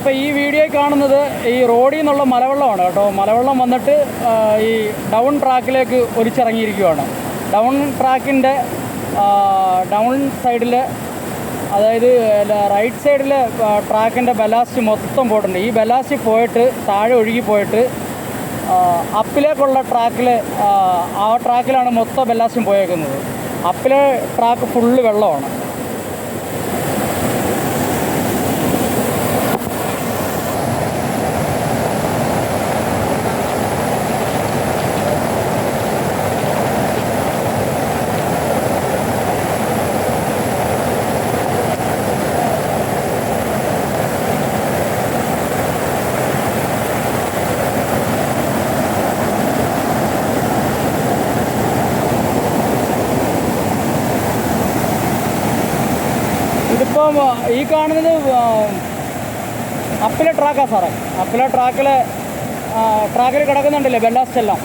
ഇപ്പോൾ ഈ വീഡിയോയിൽ കാണുന്നത് ഈ റോഡിൽ നിന്നുള്ള മലവെള്ളമാണ് കേട്ടോ. മലവെള്ളം വന്നിട്ട് ഈ ഡൗൺ ട്രാക്കിലേക്ക് ഒലിച്ചിറങ്ങിയിരിക്കുകയാണ്. ഡൗൺ ട്രാക്കിൻ്റെ ഡൗൺ സൈഡിൽ, അതായത് റൈറ്റ് സൈഡിൽ ട്രാക്കിൻ്റെ ബലാസ്റ്റ് മൊത്തം പോയിട്ടുണ്ട്. ഈ ബലാസ്റ്റ് പോയിട്ട് താഴെ ഒഴുകി പോയിട്ട് അപ്പിലേക്കുള്ള ട്രാക്കിൽ, ആ ട്രാക്കിലാണ് മൊത്തം ബലാസ്റ്റും പോയേക്കുന്നത്. അപ്പിലെ ട്രാക്ക് ഫുള്ള് വെള്ളമാണ്. ഇതിപ്പം ഈ കാണുന്നത് അപ്പിലെ ട്രാക്കാണ് സാറേ. അപ്പിലെ ട്രാക്കിൽ കിടക്കുന്നുണ്ടല്ലേ ബെല്ലാസ്റ്റ് എല്ലാം.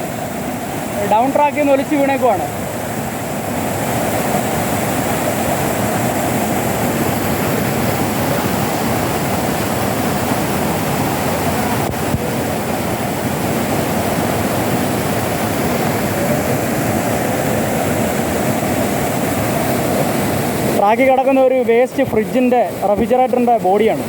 ഡൗൺ ട്രാക്കിൽ നിന്ന് ഒലിച്ച് വീണേക്കുവാണ്. ട്രാക്കിൽ കിടക്കുന്ന ഒരു വേസ്റ്റ് ഫ്രിഡ്ജിൻ്റെ റെഫ്രിജറേറ്ററിൻ്റെ ബോഡിയാണ്.